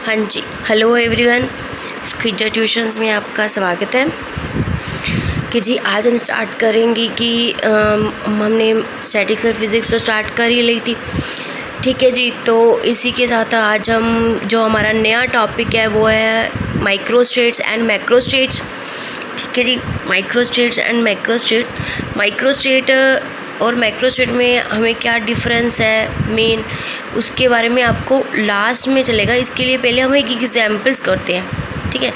हाँ जी, hello everyone, स्क्विजर tuitions में आपका स्वागत है कि जी आज हम स्टार्ट करेंगे कि हमने स्टैटिक्स और फिज़िक्स तो स्टार्ट कर ही ली थी। ठीक है जी, तो इसी के साथ आज हम जो हमारा नया टॉपिक है वो है माइक्रोस्टेट्स एंड मैक्रोस्टेट्स। ठीक है जी, माइक्रोस्टेट्स एंड माइक्रोस्टेट और मैक्रोस्टेट में हमें क्या डिफरेंस है मेन, उसके बारे में आपको लास्ट में चलेगा। इसके लिए पहले हम एक एग्जांपल्स करते हैं। ठीक है,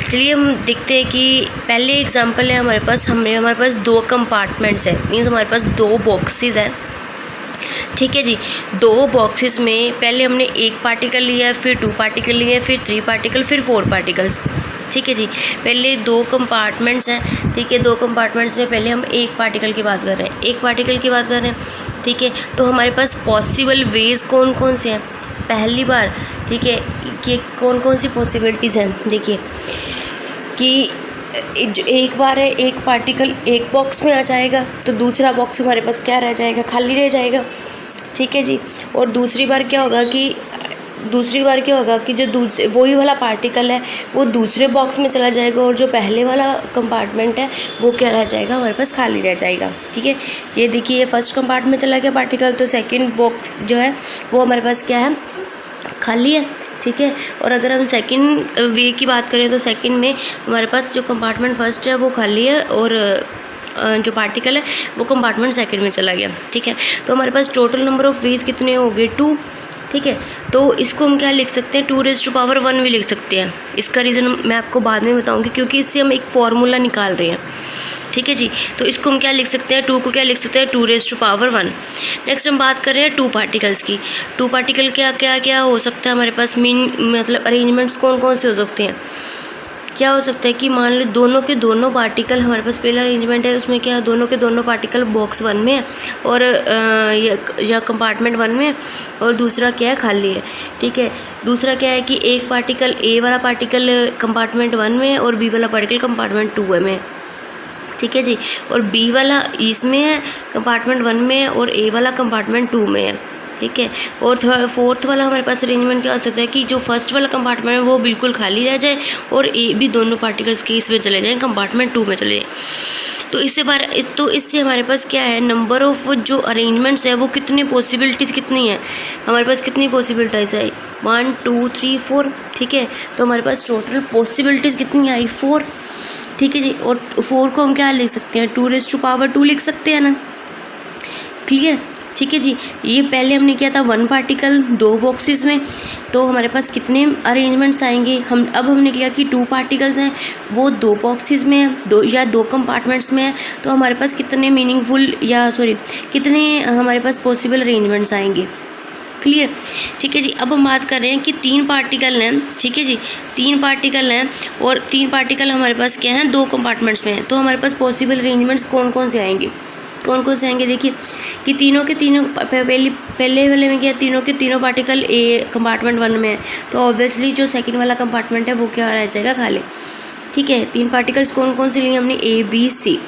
चलिए हम देखते हैं कि पहले एग्जांपल है हमारे पास दो कंपार्टमेंट्स हैं, मीन्स हमारे पास दो बॉक्सेस हैं। ठीक है जी, दो बॉक्सेस में पहले हमने एक पार्टिकल लिया है, फिर 2 पार्टिकल लिए, फिर 3 पार्टिकल, फिर 4 पार्टिकल्स। ठीक है जी, पहले दो कंपार्टमेंट्स हैं। ठीक है, दो कंपार्टमेंट्स में पहले हम एक पार्टिकल की बात कर रहे हैं, ठीक है, तो हमारे पास पॉसिबल वेज कौन कौन से हैं पहली बार। ठीक है, कि कौन कौन सी पॉसिबिलिटीज़ हैं, देखिए कि एक बार है एक पार्टिकल एक बॉक्स में आ जाएगा तो दूसरा बॉक्स हमारे पास क्या रह जाएगा, खाली रह जाएगा। ठीक है जी, और दूसरी बार क्या होगा कि जो वही वाला पार्टिकल है वो दूसरे बॉक्स में चला जाएगा और जो पहले वाला कंपार्टमेंट है वो क्या रह जाएगा, हमारे पास खाली रह जाएगा। ठीक है, ये देखिए ये फर्स्ट कंपार्टमेंट में चला गया पार्टिकल, तो सेकंड बॉक्स जो है वो हमारे पास क्या है, खाली है। ठीक है, और अगर हम सेकंड वे की बात करें तो सेकंड में हमारे पास जो कंपार्टमेंट फर्स्ट है वो खाली है और जो पार्टिकल है वो कंपार्टमेंट सेकंड में चला गया। ठीक है, तो हमारे पास टोटल नंबर ऑफ़ वेज कितने हो गए, 2। ठीक है, तो इसको हम क्या लिख सकते हैं, 2⁻⁴ भी लिख सकते हैं। इसका रीज़न मैं आपको बाद में बताऊंगी, क्योंकि इससे हम एक फार्मूला निकाल रहे हैं। ठीक है जी, तो इसको हम क्या लिख सकते हैं, 2 को क्या लिख सकते हैं, 2⁻⁴ नेक्स्ट हम बात कर रहे हैं 2 पार्टिकल्स की। 2 पार्टिकल क्या हो सकता है हमारे पास, मतलब अरेंजमेंट्स कौन कौन से हो सकते हैं। क्या हो सकता है कि मान लो दोनों के दोनों पार्टिकल, हमारे पास पहला अरेंजमेंट है उसमें क्या दोनों के दोनों पार्टिकल बॉक्स 1 में है और या कंपार्टमेंट 1 में, और दूसरा क्या है, खाली है। ठीक है, दूसरा क्या है कि एक पार्टिकल ए वाला पार्टिकल कंपार्टमेंट 1 में और बी वाला पार्टिकल कंपार्टमेंट 2 में। ठीक है जी, और बी वाला इसमें है कंपार्टमेंट 1 में और ए वाला कंपार्टमेंट 2 में है। ठीक है, और फोर्थ वाला हमारे पास अरेंजमेंट क्या हो सकता है कि जो फर्स्ट वाला कंपार्टमेंट है वो बिल्कुल खाली रह जाए और ए भी दोनों पार्टिकल्स के इसमें चले जाएँ, कंपार्टमेंट 2 में चले जाए। तो इससे हमारे पास क्या है, नंबर ऑफ़ जो अरेंजमेंट्स है वो कितने पॉसिबिलिटीज़ कितनी है, हमारे पास कितनी पॉसिबिलिटीज़ है, 1 2 3 4। ठीक है, तो हमारे पास टोटल पॉसिबिलिटीज़ कितनी आई, 4। ठीक है जी, और 4 को हम क्या लिख सकते हैं, 2⁻² लिख सकते हैं ना, क्लियर। ठीक है जी, ये पहले हमने किया था 1 पार्टिकल 2 बॉक्सेस में, तो हमारे पास कितने अरेंजमेंट्स आएंगे, अब हमने किया कि 2 पार्टिकल्स हैं वो 2 बॉक्सेस में हैं, 2 कंपार्टमेंट्स में हैं, तो हमारे पास कितने हमारे पास पॉसिबल अरेंजमेंट्स आएंगे, क्लियर। ठीक है जी, अब हम बात कर रहे हैं कि 3 पार्टिकल हैं। ठीक है जी, 3 पार्टिकल हैं और 3 पार्टिकल हमारे पास क्या हैं, 2 कंपार्टमेंट्स में हैं, तो हमारे पास पॉसिबल अरेंजमेंट्स कौन कौन से आएंगे देखिए कि तीनों के तीनों पहले वाले में क्या, तीनों के तीनों पार्टिकल ए कंपार्टमेंट 1 में है, तो ऑब्वियसली जो सेकंड वाला कंपार्टमेंट है वो क्या रह जाएगा, खाली। ठीक है, 3 पार्टिकल्स कौन कौन से लिए हमने, ए बी सी।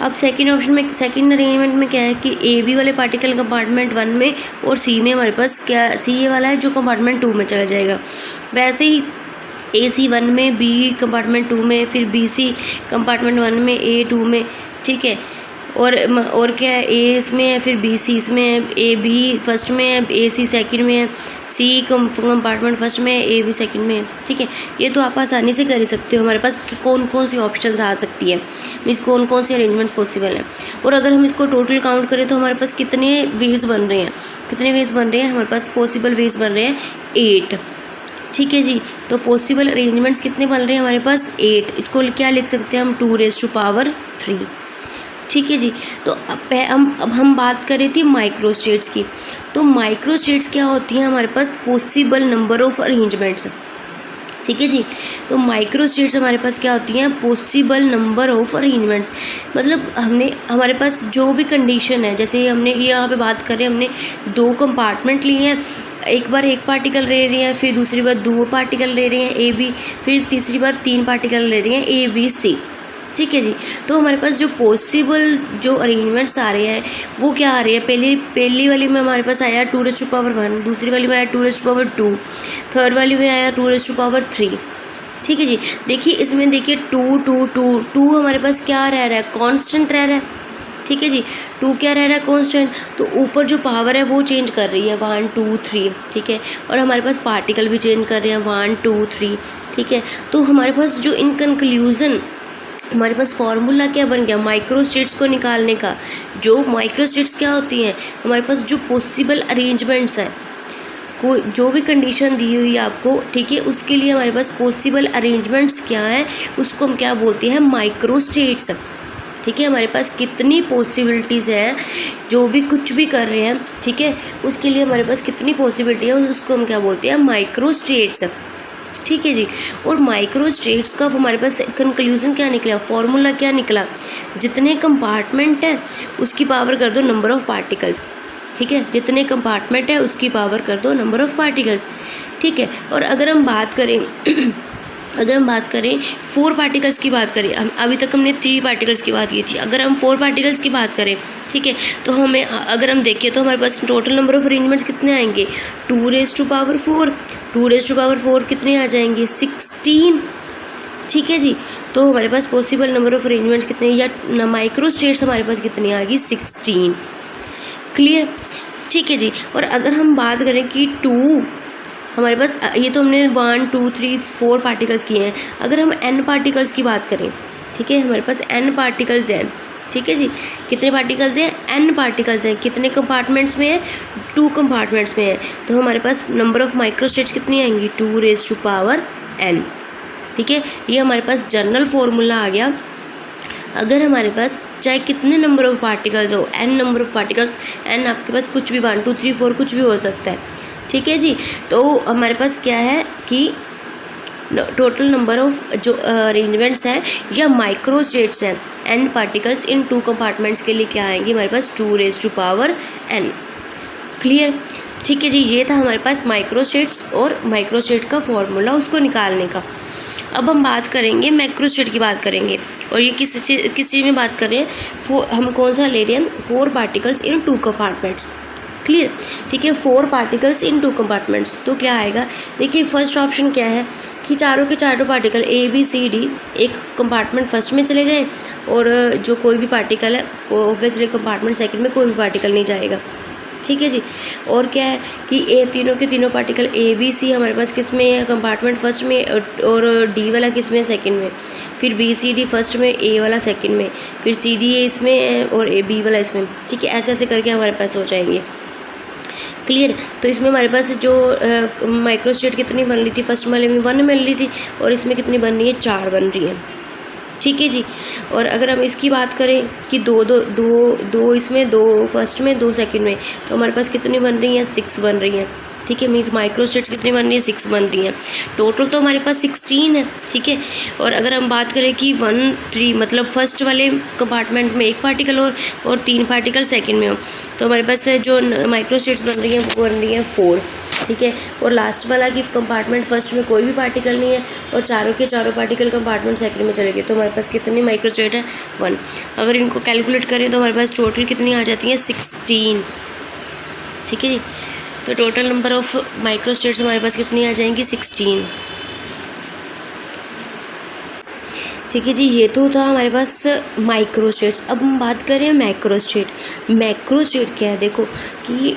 अब सेकंड ऑप्शन में, सेकंड अरेंजमेंट में क्या है कि ए बी वाले पार्टिकल कंपार्टमेंट 1 में और सी में हमारे पास क्या, सी ये वाला है जो कंपार्टमेंट 2 में चला जाएगा। वैसे ही ए सी 1 में, बी कंपार्टमेंट 2 में, फिर बी सी कंपार्टमेंट 1 में, ए 2 में। ठीक है, और क्या है, ए इसमें है, फिर बी सी इसमें है, ए बी फर्स्ट में है, ए सी सेकंड में है, सी कंपार्टमेंट फर्स्ट में है, ए बी सेकंड में है। ठीक है, ये तो आप आसानी से कर ही सकते हो, हमारे पास कौन कौन सी ऑप्शंस आ सकती है, मीन्स कौन कौन से अरेंजमेंट्स पॉसिबल हैं। और अगर हम इसको टोटल काउंट करें तो हमारे पास कितने वेज बन रहे हैं, हमारे पास पॉसिबल वेज बन रहे हैं 8। ठीक है जी, तो पॉसिबल अरेंजमेंट्स कितने बन रहे हैं हमारे पास, 8। इसको क्या लिख सकते हैं हम, 2⁻3। ठीक है जी, तो अब हम बात कर रहे थे माइक्रोस्टेट्स की। तो माइक्रोस्टेट्स क्या होती हैं, हमारे पास पॉसिबल नंबर ऑफ़ अरेंजमेंट्स। ठीक है जी, तो माइक्रोस्टेट्स हमारे पास क्या होती हैं, पॉसिबल नंबर ऑफ़ अरेंजमेंट्स। मतलब हमारे पास जो भी कंडीशन है, जैसे हमने यहाँ पे बात करें, हमने 2 कंपार्टमेंट लिए हैं, एक बार एक पार्टिकल ले रही हैं, फिर दूसरी बार 2 पार्टिकल ले रही हैं ए बी, फिर तीसरी बार 3 पार्टिकल ले रही हैं ए बी सी। ठीक है जी। तो हमारे पास जो पॉसिबल जो अरेंजमेंट्स आ रहे हैं वो क्या आ रहे हैं, पहली वाली में हमारे पास आया 2⁻1, दूसरी वाली में आया 2⁻2, थर्ड वाली में आया 2⁻3। ठीक है जी। देखिए इसमें देखिए 2 2 2 2 हमारे पास क्या रह रहा है, कांस्टेंट रह रहा है। ठीक है जी, 2 क्या रह रहा है, कांस्टेंट। तो ऊपर जो पावर है वो चेंज कर रही है 1 2 3। ठीक है, और हमारे पास पार्टिकल भी चेंज कर रहे हैं 1 2 3। ठीक है, तो हमारे पास जो इन कंक्लूजन हमारे पास फार्मूला क्या बन गया माइक्रोस्टेट्स को निकालने का। जो माइक्रोस्टेट्स क्या होती हैं, हमारे पास जो पॉसिबल अरेंजमेंट्स हैं, कोई जो भी कंडीशन दी हुई है आपको, ठीक है, उसके लिए हमारे पास पॉसिबल अरेंजमेंट्स क्या हैं, उसको हम क्या बोलते हैं, माइक्रोस्टेट्स। ठीक है, हमारे पास कितनी पॉसिबिलिटीज़ हैं, जो भी कुछ भी कर रहे हैं, ठीक है, उसके लिए हमारे पास कितनी पॉसिबिलिटी है, उसको हम क्या बोलते हैं, माइक्रोस्टेट्स। ठीक है जी। और माइक्रोस्टेट्स का हमारे पास कंक्लूजन क्या निकला, फॉर्मूला क्या निकला, जितने कंपार्टमेंट है उसकी पावर कर दो नंबर ऑफ पार्टिकल्स। ठीक है, जितने कंपार्टमेंट है उसकी पावर कर दो नंबर ऑफ पार्टिकल्स। ठीक है, और अगर हम बात करें अगर हम बात करें 4 पार्टिकल्स की बात करें, अभी तक हमने 3 पार्टिकल्स की बात की थी, अगर हम 4 पार्टिकल्स की बात करें, ठीक है, तो हमें अगर हम देखें तो हमारे पास टोटल नंबर ऑफ अरेंजमेंट्स कितने आएंगे, 2⁻4। 2⁻4 कितने आ जाएंगे, 16। ठीक है जी। तो हमारे पास पॉसिबल नंबर ऑफ अरेंजमेंट्स कितने, या माइक्रोस्टेट्स हमारे पास कितनी आ गई, 16। क्लियर। ठीक है जी। और अगर हम बात करें कि 2 हमारे पास, ये तो हमने 1 2 3 4 पार्टिकल्स किए हैं, अगर हम n पार्टिकल्स की बात करें, ठीक है, हमारे पास n पार्टिकल्स हैं। ठीक है जी, कितने पार्टिकल्स हैं, n पार्टिकल्स हैं। कितने कंपार्टमेंट्स में है, 2 कंपार्टमेंट्स में है। तो हमारे पास नंबर ऑफ माइक्रोस्टेट्स कितनी आएंगी, 2⁻n। ठीक है, ये हमारे पास जनरल फार्मूला आ गया। अगर हमारे पास चाहे कितने नंबर ऑफ पार्टिकल्स हो, n number of particles, n आपके पास कुछ भी 1 2 3 4 कुछ भी हो सकता है। ठीक है जी। तो हमारे पास क्या है कि टोटल नंबर ऑफ जो अरेंजमेंट्स हैं या माइक्रोस्टेट्स हैं, n पार्टिकल्स इन 2 कंपार्टमेंट्स के लिए क्या आएंगे, हमारे पास 2⁻n। क्लियर। ठीक है जी, ये था हमारे पास माइक्रोस्टेट्स और माइक्रोस्टेट का फॉर्मूला उसको निकालने का। अब हम बात करेंगे मैक्रोस्टेट की बात करेंगे, और ये किस चीज़ में बात कर रहे हैं, हम कौन सा ले रहे हैं, 4 पार्टिकल्स इन 2 कंपार्टमेंट्स। क्लियर। ठीक है, 4 पार्टिकल्स इन 2 कंपार्टमेंट्स। तो क्या आएगा, देखिए फर्स्ट ऑप्शन क्या है कि चारों के चारों particle A B C D एक कंपार्टमेंट फर्स्ट में चले जाएं, और जो कोई भी पार्टिकल है ऑब्वियसली कंपार्टमेंट सेकंड में कोई भी पार्टिकल नहीं जाएगा। ठीक है जी। और क्या है कि तीनों के तीनों पार्टिकल A B C हमारे पास किस में है, कंपार्टमेंट फर्स्ट में, और D वाला किस में, सेकंड में। फिर B C D फर्स्ट में, A वाला सेकंड में, फिर C D A इसमें है और B वाला इसमें। ठीक है, ऐसे ऐसे करके हमारे पास हो जाएंगे। क्लियर। तो इसमें हमारे पास जो माइक्रोस्टेट कितनी बन रही थी, फर्स्ट वाले में 1 मिल रही थी, और इसमें कितनी बन रही है, 4 बन रही है। ठीक है जी। और अगर हम इसकी बात करें कि दो इसमें, 2 फर्स्ट में, 2 सेकंड में, तो हमारे पास कितनी बन रही हैं, 6 बन रही हैं। ठीक है, मीन्स माइक्रोस्टेट्स कितनी बन रही है, 6 बन रही हैं। टोटल तो हमारे पास 16 है। ठीक है, और अगर हम बात करें कि 1 3 मतलब फर्स्ट वाले कंपार्टमेंट में 1 पार्टिकल और 3 पार्टिकल सेकंड में हो, तो हमारे पास जो माइक्रोस्टेट्स बन रही हैं वो बन रही हैं 4। ठीक है, और लास्ट वाला कि कंपार्टमेंट फर्स्ट में कोई भी पार्टिकल नहीं है और चारों के चारों पार्टिकल कंपार्टमेंट सेकंड में चले गए, तो हमारे पास कितनी माइक्रोस्टेट है, 1। अगर इनको कैलकुलेट करें तो हमारे पास टोटल कितनी आ जाती है, 16। ठीक है जी। तो टोटल नंबर ऑफ माइक्रोस्टेट्स हमारे पास कितनी आ जाएंगी, 16। ठीक है जी, ये तो था हमारे पास माइक्रोस्टेट्स। अब हम बात करें मैक्रोस्टेट। मैक्रोस्टेट क्या है, देखो कि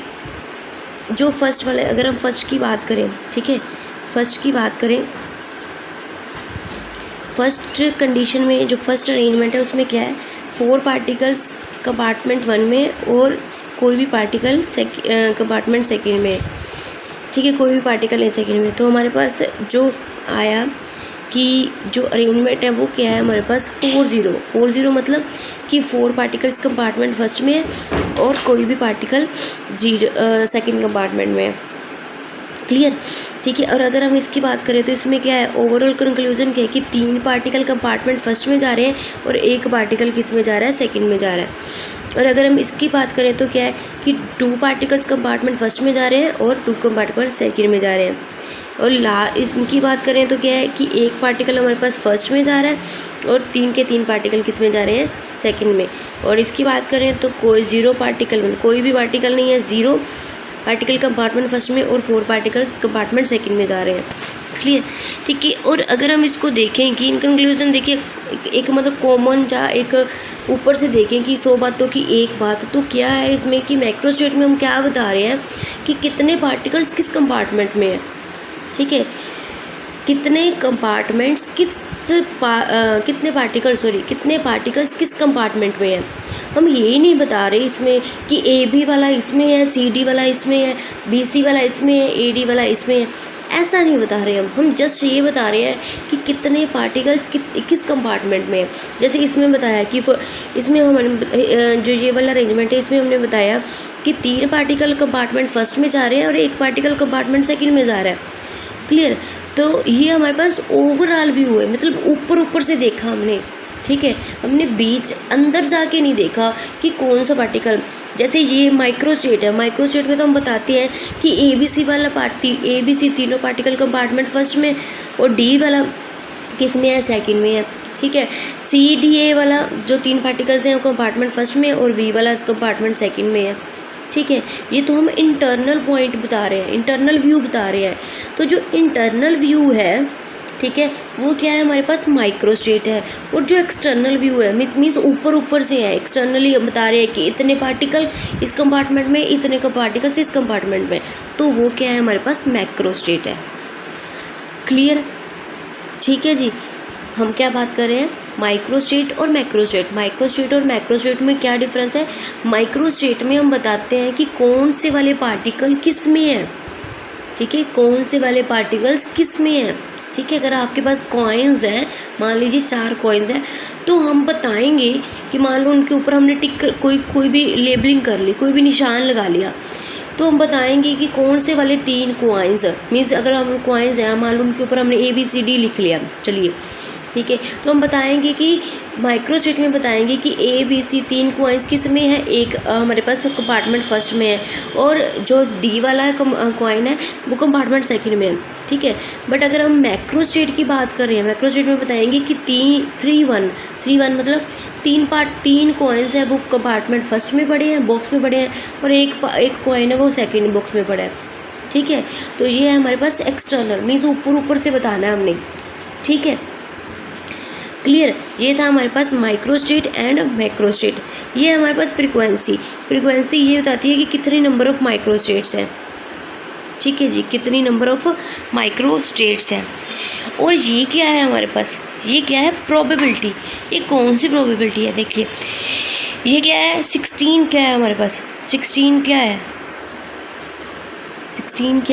जो फर्स्ट वाले, अगर हम फर्स्ट की बात करें, ठीक है, फर्स्ट की बात करें, फर्स्ट कंडीशन में जो फर्स्ट अरेंजमेंट है उसमें क्या है, 4 पार्टिकल्स कंपार्टमेंट 1 में और कोई भी पार्टिकल कंपार्टमेंट सेकंड में। ठीक है, कोई भी पार्टिकल नहीं सेकंड में। तो हमारे पास जो आया कि जो अरेंजमेंट है वो क्या है, हमारे पास 4 मतलब कि 4 पार्टिकल्स कंपार्टमेंट फर्स्ट में है और कोई भी पार्टिकल सेकंड कंपार्टमेंट में है। क्लियर। ठीक है, और अगर हम इसकी बात करें तो इसमें क्या है, ओवरऑल कंक्लूजन क्या है कि 3 पार्टिकल कंपार्टमेंट फर्स्ट में जा रहे हैं और 1 पार्टिकल किस में जा रहा है, सेकंड में जा रहा है। और अगर हम इसकी बात करें तो क्या है कि 2 पार्टिकल्स कंपार्टमेंट फर्स्ट में जा रहे हैं और 2 कंपार्टमेंट सेकंड में जा रहे हैं। और इनकी बात करें तो क्या है कि एक पार्टिकल हमारे पास फर्स्ट में जा रहा है और 3 के 3 पार्टिकल किस में जा रहे हैं, सेकंड में। और इसकी बात करें तो कोई 0 पार्टिकल, मतलब कोई भी पार्टिकल नहीं है, 0 पार्टिकल कंपार्टमेंट फर्स्ट में और 4 पार्टिकल्स कंपार्टमेंट सेकंड में जा रहे हैं। क्लियर, ठीक है। और अगर हम इसको देखें कि इन कंक्लूजन, देखिए एक मतलब कॉमन जा एक ऊपर से देखें कि 100 बातों की एक बात, तो क्या है इसमें कि मैक्रोस्टेट में हम क्या बता रहे हैं कि कितने पार्टिकल्स किस कंपार्टमेंट में है, ठीक है, कितने कंपार्टमेंट्स कितने पार्टिकल्स किस कंपार्टमेंट में है। हम यही नहीं बता रहे इसमें कि AB वाला इसमें है, CD वाला इसमें है, BC वाला इसमें है, AD वाला इसमें है, ऐसा नहीं बता रहे हम जस्ट ये बता रहे हैं कि कितने पार्टिकल्स किस कंपार्टमेंट में है। जैसे इसमें बताया कि इसमें हमने जो ये वाला अरेंजमेंट है, इसमें हमने बताया कि 3 पार्टिकल कंपार्टमेंट फर्स्ट में जा रहे हैं और 1 पार्टिकल कंपार्टमेंट सेकंड में जा रहा है। क्लियर, तो ये हमारे पास ओवरऑल व्यू है, मतलब ऊपर से देखा हमने, ठीक है, हमने बीच अंदर जाके नहीं देखा कि कौन सा पार्टिकल। जैसे ये माइक्रोस्टेट है, माइक्रोस्टेट में तो हम बताते हैं कि ABC वाला ABC तीनों पार्टिकल कंपार्टमेंट फर्स्ट में और D वाला किस में है, सेकंड में है, ठीक है। CDA वाला जो 3 पार्टिकल्स हैं वो कंपार्टमेंट फर्स्ट में और B वाला इस कंपार्टमेंट सेकंड में है, ठीक है। ये तो हम इंटरनल पॉइंट बता रहे हैं, इंटरनल व्यू बता रहे हैं। तो जो इंटरनल व्यू है, ठीक है, वो क्या है हमारे पास, माइक्रोस्टेट है। और जो एक्सटर्नल व्यू है मीन्स ऊपर से है, एक्सटर्नली बता रहे हैं कि इतने पार्टिकल इस कंपार्टमेंट में, इतने पार्टिकल्स इस कंपार्टमेंट में, तो वो क्या है हमारे पास, मैक्रोस्टेट है। क्लियर, ठीक है जी। हम क्या बात कर रहे हैं, माइक्रोस्टेट और मैक्रोस्टेट। माइक्रोस्टेट और मैक्रोस्टेट में क्या डिफरेंस है। माइक्रोस्टेट में हम बताते हैं कि कौन से वाले पार्टिकल किस में है, ठीक है, कौन से वाले पार्टिकल्स किस में है, ठीक है। अगर आपके पास कॉइन्स हैं, मान लीजिए 4 कॉइन्स हैं, तो हम बताएंगे कि मान लो उनके ऊपर हमने टिक कोई भी लेबलिंग कर ली, कोई भी निशान लगा लिया, तो हम बताएंगे कि कौन से वाले 3 कॉइन्स, मीन्स अगर हम कॉइन्स हैं, मान लो उनके ऊपर हमने ABCD लिख लिया, चलिए, ठीक है, तो हम बताएंगे कि माइक्रोस्टेट में बताएंगे कि ABC 3 कॉइन्स किस में है, एक हमारे पास कंपार्टमेंट फर्स्ट में है और जो D वाला कॉइन है वो कंपार्टमेंट सेकंड में है, ठीक है। बट अगर हम मैक्रोस्टेट की बात कर रहे हैं, मैक्रोस्टेट में बताएंगे कि 3 मतलब 3 कॉइन्स है वो कंपार्टमेंट फर्स्ट में पड़े हैं, बॉक्स में पड़े हैं, और एक कॉइन है वो सेकेंड बॉक्स में पड़ा है, ठीक है। तो ये है हमारे पास एक्सटर्नल, मीन्स ऊपर से बताना है हमने, ठीक है। क्लियर, ये था हमारे पास माइक्रोस्टेट एंड मैक्रोस्टेट। ये हमारे पास फ्रीक्वेंसी ये बताती है कि कितने नंबर ऑफ़ माइक्रोस्टेट्स हैं, ठीक है जी, कितनी नंबर ऑफ़ माइक्रोस्टेट्स हैं। और ये क्या है हमारे पास, ये क्या है, प्रोबेबिलिटी। ये कौन सी प्रोबेबिलिटी है, देखिए ये क्या है, 16 क्या है हमारे पास, 16 क्या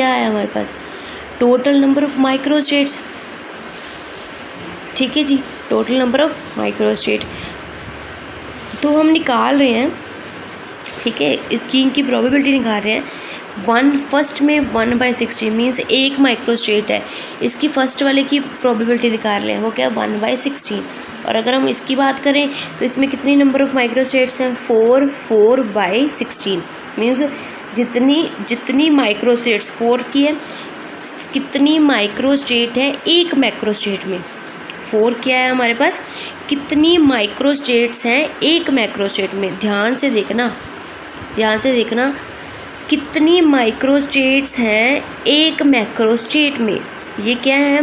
है हमारे पास, टोटल नंबर ऑफ़ माइक्रोस्टेट्स, ठीक है जी, टोटल नंबर ऑफ़ माइक्रोस्टेट। तो हम निकाल रहे हैं, ठीक है, इसकी इनकी प्रोबेबिलिटी निकाल रहे हैं। 1 फर्स्ट में 1/16 मीन्स 1 माइक्रोस्टेट है, इसकी फर्स्ट वाले की प्रोबेबिलिटी निकाल रहे हैं, वो क्या, 1/16। और अगर हम इसकी बात करें तो इसमें कितनी नंबर ऑफ़ माइक्रोस्टेट्स हैं, 4/16 मीन्स जितनी माइक्रोस्टेट्स 4 की है, कितनी माइक्रोस्टेट है एक मैक्रोस्टेट में, 4 क्या है हमारे पास, कितनी माइक्रोस्टेट्स हैं एक मैक्रोस्टेट में। ध्यान से देखना, कितनी माइक्रोस्टेट्स हैं एक मैक्रोस्टेट में। ये क्या है,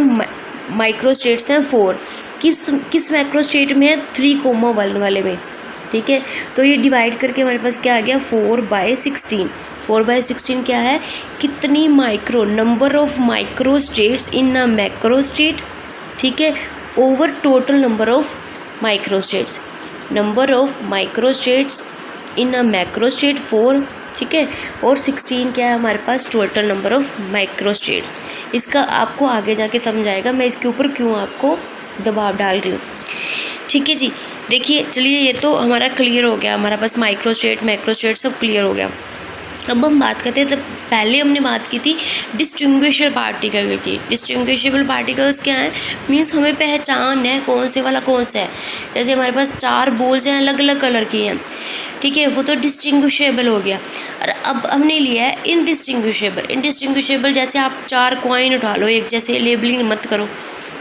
माइक्रोस्टेट्स हैं 4, किस मैक्रोस्टेट में है, 3,1 वाले में, ठीक है। तो ये डिवाइड करके हमारे पास क्या आ गया, 4/16। 4/16 क्या है, कितनी number of microstates in a macrostate, ठीक है, over total number of microstates. Number of microstates in a macrostate 4, ठीक है, और 16 क्या है हमारे पास, टोटल नंबर ऑफ़ माइक्रोस्टेट्स। इसका आपको आगे जाके समझ आएगा, मैं इसके ऊपर क्यों आपको दबाव डाल रही हूँ, ठीक है जी। देखिए, चलिए ये तो हमारा क्लियर हो गया, हमारा पास माइक्रोस्टेट मैक्रोस्टेट सब क्लियर हो गया। अब हम बात करते हैं, तो पहले हमने बात की थी डिस्टिंग्विशेबल पार्टिकल की। डिस्टिंग्विशेबल पार्टिकल्स क्या हैं, मीन्स हमें पहचान है कौन से वाला कौन सा है। जैसे हमारे पास 4 बॉल्स हैं, अलग अलग कलर की हैं, ठीक है, वो तो डिस्टिंग्विशेबल हो गया। और अब हमने लिया है इनडिस्टिंग्विशेबल जैसे आप 4 कॉइन उठा लो, एक जैसे लेबलिंग मत करो,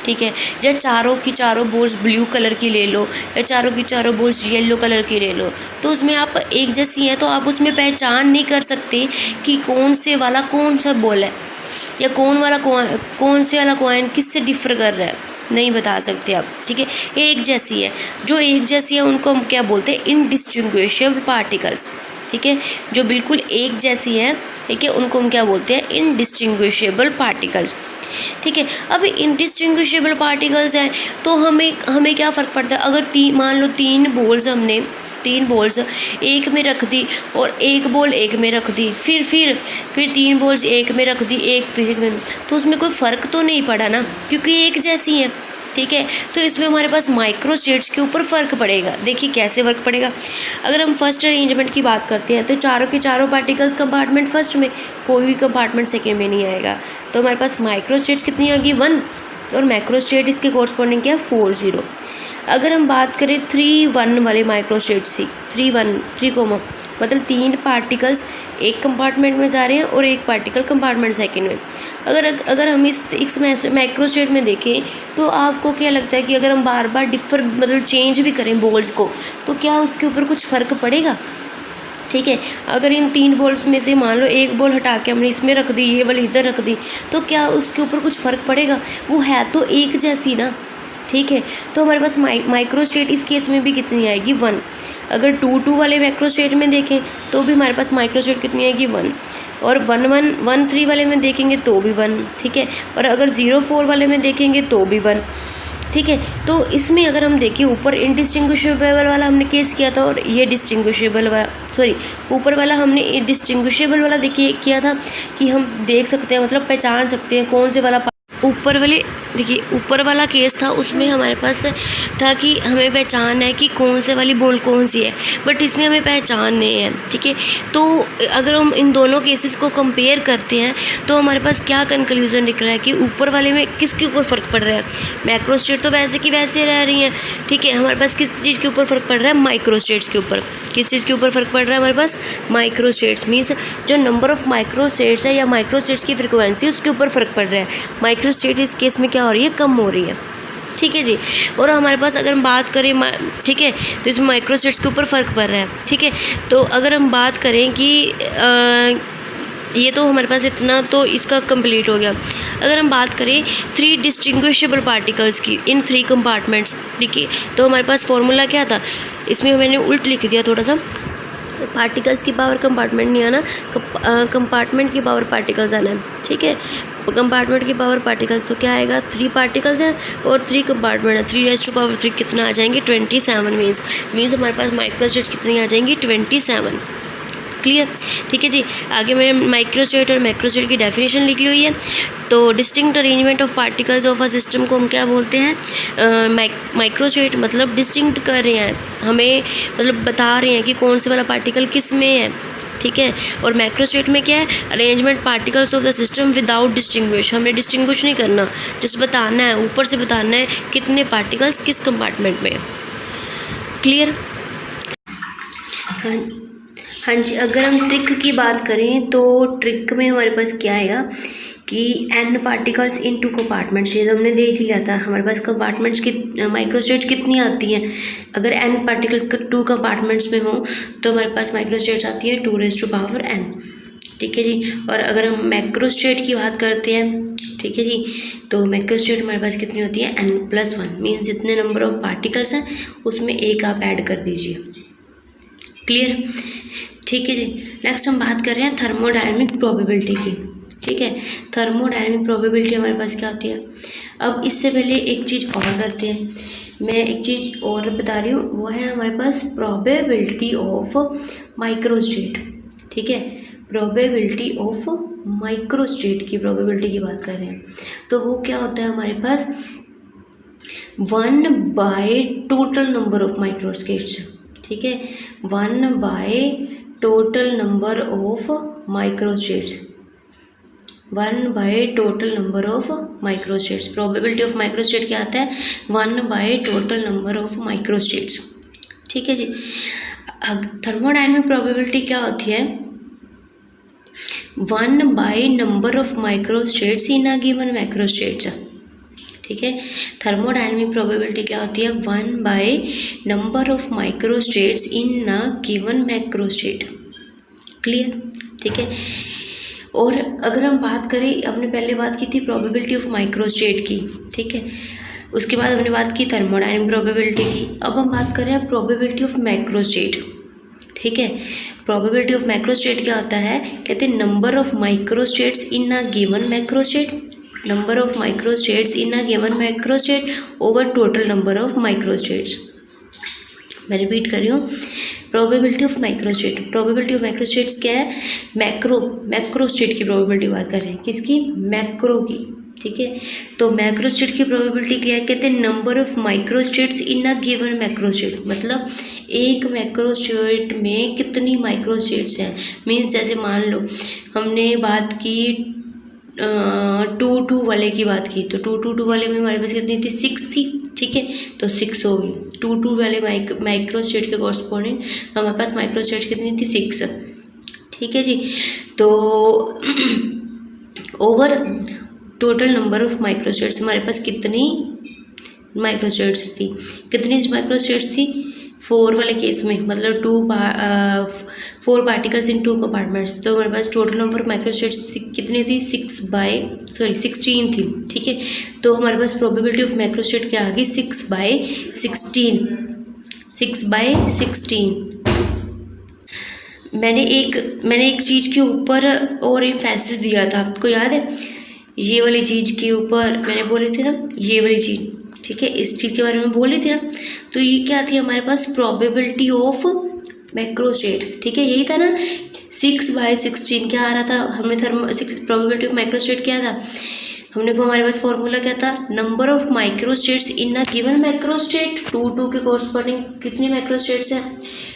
ठीक है। या चारों की चारों बॉल्स ब्लू कलर की ले लो, या चारों की चारों बॉल्स येलो कलर की ले लो, तो उसमें आप एक जैसी हैं तो आप उसमें पहचान नहीं कर सकते कि कौन से वाला कौन सा बॉल है, या कौन से वाला कॉइन किससे डिफर कर रहा है, नहीं बता सकते आप, ठीक है। एक जैसी है, जो एक जैसी है उनको हम क्या बोलते हैं, इनडिस्टिंग्विशेबल पार्टिकल्स, ठीक है। जो बिल्कुल एक जैसी हैं, ठीक है, उनको हम क्या बोलते हैं, इनडिस्टिंग्विशेबल पार्टिकल्स, ठीक है। अब इनडिस्टिंग्विशेबल पार्टिकल्स हैं तो हमें क्या फ़र्क पड़ता है, अगर मान लो तीन बॉल्स एक में रख दी और एक बॉल एक में रख दी, फिर 3 बॉल्स एक में रख दी, एक फिर एक में, तो उसमें कोई फ़र्क तो नहीं पड़ा ना, क्योंकि एक जैसी हैं, ठीक है। तो इसमें हमारे पास माइक्रोस्टेट्स के ऊपर फ़र्क पड़ेगा। देखिए कैसे फ़र्क पड़ेगा। अगर हम फर्स्ट अरेंजमेंट की बात करते हैं तो चारों के चारों पार्टिकल्स कंपार्टमेंट फर्स्ट में, कोई भी कंपार्टमेंट सेकेंड में नहीं आएगा, तो हमारे पास माइक्रोस्टेट्स कितनी आ गई, 1, और मैक्रोस्टेट इसके कॉरस्पॉन्डिंग क्या है, 4, 0। अगर हम बात करें 3, 1 वाले माइक्रोस्टेट्स की, 3 मतलब 3 पार्टिकल्स एक कंपार्टमेंट में जा रहे हैं और एक पार्टिकल कंपार्टमेंट सेकंड में। अगर हम इस माइक्रोस्टेट में देखें तो आपको क्या लगता है कि अगर हम बार बार मतलब चेंज भी करें बॉल्स को, तो क्या उसके ऊपर कुछ फ़र्क पड़ेगा, ठीक है। अगर इन 3 बॉल्स में से मान लो एक बॉल हटा के हमने इसमें रख दी, ये वाली इधर रख दी, तो क्या उसके ऊपर कुछ फ़र्क पड़ेगा, वो है तो एक जैसी ना, ठीक है। तो हमारे पास माइक्रोस्टेट इस केस में भी कितनी आएगी, 1। अगर 2 वाले माइक्रोस्टेट में देखें तो भी हमारे पास माइक्रोस्टेट कितनी आएगी, 1, और 1 3 वाले में देखेंगे तो भी 1, ठीक है। और अगर 0 4 वाले में देखेंगे तो भी 1, ठीक है। तो इसमें अगर हम देखें, ऊपर इनडिस्टिंग्विशेबल वाला हमने केस किया था और ये डिस्टिंग्विशेबल वाला, ऊपर वाला हमने डिस्टिंग्विशेबल वाला देखिए किया था कि हम देख सकते हैं, मतलब पहचान सकते हैं कौन से वाला ऊपर वाला केस था, उसमें हमारे पास था कि हमें पहचान है कि कौन से वाली बॉल कौन सी है, बट इसमें हमें पहचान नहीं है, ठीक है। तो अगर हम इन दोनों केसेस को कंपेयर करते हैं तो हमारे पास क्या कंक्लूजन निकला है कि ऊपर वाले में किसके ऊपर फ़र्क पड़ रहा है, मैक्रोस्टेट तो वैसे की वैसे रह रही हैं, ठीक है। हमारे पास किस चीज़ के ऊपर फ़र्क पड़ रहा है, माइक्रोस्टेट्स के ऊपर। किस चीज़ के ऊपर फ़र्क पड़ रहा है हमारे पास, माइक्रोस्टेट्स, मीन्स जो नंबर ऑफ़ माइक्रोस्टेट्स है या माइक्रोस्टेट्स की फ्रिक्वेंसी उसके ऊपर फ़र्क पड़ रहा है। माइक्रोस्टेट इस केस में क्या हो रही है, कम हो रही है, ठीक है जी। और हमारे पास अगर हम बात करें, ठीक है, तो इसमें माइक्रोस्टेट्स के ऊपर फ़र्क पड़ रहा है, ठीक है। तो अगर हम बात करें कि ये तो हमारे पास इतना तो इसका कंप्लीट हो गया। अगर हम बात करें 3 डिस्टिंग्विशेबल पार्टिकल्स की इन 3 कंपार्टमेंट्स, ठीक है, तो हमारे पास फॉर्मूला क्या था, इसमें मैंने उल्ट लिख दिया थोड़ा सा, पार्टिकल्स की पावर कंपार्टमेंट नहीं आना, कंपार्टमेंट की पावर पार्टिकल्स आना है, ठीक है। कंपार्टमेंट की पावर पार्टिकल्स तो क्या आएगा, 3 पार्टिकल्स हैं और 3 कंपार्टमेंट है, 3⁻³ कितना आ जाएंगे, 27 मीन्स हमारे पास माइक्रोस्टेट्स कितनी आ जाएंगी, 27। क्लियर, ठीक है जी। आगे मैंने माइक्रोस्टेट और मैक्रोस्टेट की डेफिनेशन लिखी हुई है। तो distinct arrangement of particles of a system को हम क्या बोलते हैं, माइक्रोस्टेट, मतलब डिस्टिंक्ट कर रहे हैं हमें, मतलब बता रहे हैं कि कौन से वाला पार्टिकल किस में है, ठीक है। और मैक्रोस्टेट में क्या है, arrangement particles of the system without distinguish, हमें डिस्टिंग्विश नहीं करना, जस्ट बताना है, ऊपर से बताना है कितने पार्टिकल्स किस कंपार्टमेंट में। क्लियर, हाँ जी। अगर हम ट्रिक की बात करें तो ट्रिक में हमारे पास क्या आएगा कि n पार्टिकल्स इन 2 कंपार्टमेंट्स, ये तो हमने देख लिया था। हमारे पास कंपार्टमेंट्स की माइक्रोस्टेट्स कितनी आती हैं, अगर n पार्टिकल्स 2 कंपार्टमेंट्स में हो तो हमारे पास माइक्रोस्टेट्स आती है 2⁻n, ठीक है जी। और अगर हम मैक्रोस्टेट की बात करते हैं, ठीक है जी, तो मैक्रोस्टेट हमारे पास कितनी होती है, n+1, मीन्स जितने नंबर ऑफ पार्टिकल्स हैं उसमें एक आप ऐड कर दीजिए। क्लियर, ठीक है जी। नेक्स्ट हम बात कर रहे हैं थर्मोडायनेमिक प्रोबेबिलिटी की, ठीक है। थर्मोडायनेमिक प्रोबेबिलिटी हमारे पास क्या होती है। अब इससे पहले एक चीज़ और करते हैं, मैं एक चीज़ और बता रही हूँ, वो है हमारे पास प्रोबेबिलिटी ऑफ माइक्रोस्टेट, ठीक है। प्रोबेबिलिटी ऑफ माइक्रोस्टेट की प्रोबेबिलिटी की बात कर रहे हैं, तो वो क्या होता है हमारे पास, 1/, टोटल नंबर ऑफ माइक्रोस्टेट्स, ठीक है, 1/, total number of microstates, 1/, total number of microstates. Probability of microstate क्या आता है, 1/, टोटल नंबर ऑफ माइक्रोस्टेट्स, ठीक है जी। थर्मोडायनेमिक प्रोबेबिलिटी क्या होती है, 1 by number of microstates in a given macrostate. ठीक है, थर्मोडायनेमिक प्रोबेबिलिटी क्या होती है? 1 by number of microstates in a given macrostate. Clear? ठीक है। और अगर हम बात करें, हमने पहले बात की थी प्रोबेबिलिटी ऑफ माइक्रोस्टेट की, ठीक है, उसके बाद हमने बात की थर्मोडायनेमिक प्रोबेबिलिटी की। अब हम बात कर रहे हैं प्रोबेबिलिटी ऑफ मैक्रोस्टेट। ठीक है, प्रोबेबिलिटी ऑफ मैक्रोस्टेट क्या होता है? कहते हैं number of microstates in a given macrostate, number of microstates in a given macrostate over total number of microstates. मैं रिपीट कर रही हूँ, probability of microstate. Probability of microstates क्या है? मैक्रोस्टेट की प्रोबेबिलिटी बात कर रहे हैं, किसकी? मैक्रो की। ठीक है, तो मैक्रोस्टेट की प्रोबेबिलिटी क्या है? कहते हैं number of microstates in a given macrostate, मतलब एक मैक्रोस्टेट में कितनी माइक्रोस्टेट्स हैं। मीन्स जैसे मान लो हमने बात की 2 वाले की बात की, तो 2 वाले में हमारे पास कितनी थी? 6 थी। ठीक है, तो 6 होगी 2 वाले माइक्रोस्टेट के कॉरस्पॉन्डिंग हमारे पास माइक्रोस्टेट कितनी थी? 6। ठीक है जी, तो over total number of microstates हमारे पास कितनी माइक्रोस्टेट्स थी? कितनी माइक्रोस्टेट्स थी? 4 वाले केस में, मतलब 4 पार्टिकल्स इन 2 कंपार्टमेंट्स, तो हमारे पास टोटल नंबर ऑफ माइक्रोस्टेट्स कितनी थी? 16 थी। ठीक है, तो हमारे पास प्रोबेबिलिटी ऑफ माइक्रोस्टेट क्या आ गई? 6/16। 6/16। मैंने एक चीज़ के ऊपर और एम्फेसिस दिया था, आपको याद है? ये वाली चीज़ के ऊपर मैंने बोली थी ना, ये वाली चीज़। ठीक है, इस चीज़ के बारे में बोली थी ना, तो ये क्या थी हमारे पास? Probability of macrostate. ठीक है, यही था ना, 6/16 क्या आ रहा था? हमने प्रोबेबिलिटी ऑफ मैक्रोस्टेट क्या था? हमने वो हमारे पास फॉर्मूला क्या था? Number of microstates in a given macrostate. 2 के कॉरस्पॉन्डिंग कितनी माइक्रोस्टेट्स हैं?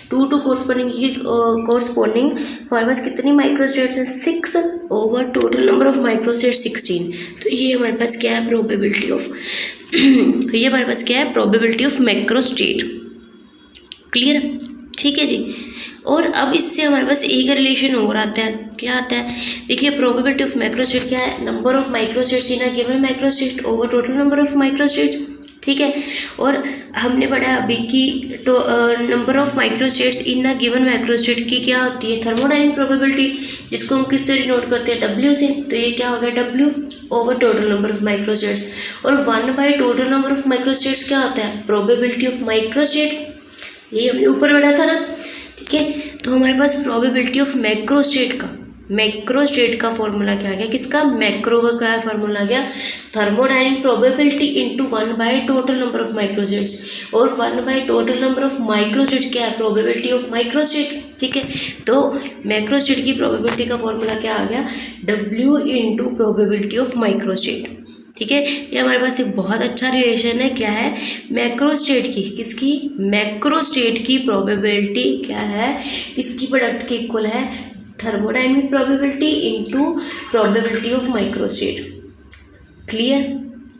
2 कॉरस्पॉन्डिंग हमारे पास कितनी माइक्रोस्टेट्स हैं? 6 over total number of microstate 16। तो ये हमारे पास क्या है? प्रोबेबिलिटी ऑफ ये हमारे पास क्या है? Probability of macrostate. क्लियर? ठीक है जी। और अब इससे हमारे पास एक रिलेशन और आता है, क्या आता है? देखिए, प्रोबेबिलिटी ऑफ मैक्रोस्टेट क्या है? Number of microstates in a given macrostate over total number of microstates. ठीक है, और हमने पढ़ा अभी कि number of microstates in a given macrostate की क्या होती है? थर्मोडायनेमिक प्रोबेबिलिटी, जिसको हम किससे डिनोट करते हैं? W से। तो ये क्या हो गया? W over total number of microstates. और 1 by total number of microstates क्या होता है? Probability of microstate. ये हमने ऊपर पढ़ा था ना। ठीक है, तो हमारे पास प्रोबेबिलिटी ऑफ मैक्रोस्टेट का फॉर्मूला क्या आ गया? किसका? मैक्रो का क्या फॉर्मूला आ गया? Thermodynamic probability into 1 by total number of microstates. और 1 by total number of microstates क्या है? Probability of microstate. ठीक है, तो मैक्रोस्टेट की प्रोबेबिलिटी का फॉर्मूला क्या आ गया? W into probability of microstate. ठीक है, ये हमारे पास एक बहुत अच्छा रिलेशन है। क्या है? मैक्रोस्टेट की, किसकी? मैक्रोस्टेट की प्रोबेबिलिटी क्या है? किसकी प्रोडक्ट के इक्वल है? Thermodynamic probability into probability of microstate. Clear?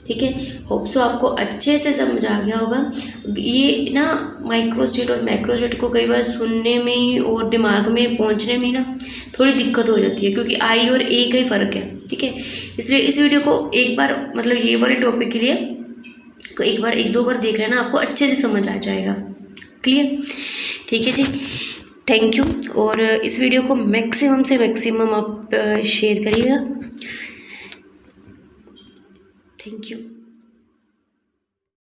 ठीक है, होप सो आपको अच्छे से समझ आ गया होगा। ये ना माइक्रोस्टेट और मैक्रोस्टेट को कई बार सुनने में ही और दिमाग में पहुंचने में ना थोड़ी दिक्कत हो जाती है, क्योंकि आई और ए का ही फ़र्क है। ठीक है, इसलिए इस वीडियो को एक बार, मतलब ये वाले टॉपिक के लिए एक दो बार देख लेना, आपको अच्छे से समझ आ जाएगा। क्लियर? ठीक है जी, थैंक यू। और इस वीडियो को मैक्सिमम से मैक्सिमम आप शेयर करिएगा। Thank you.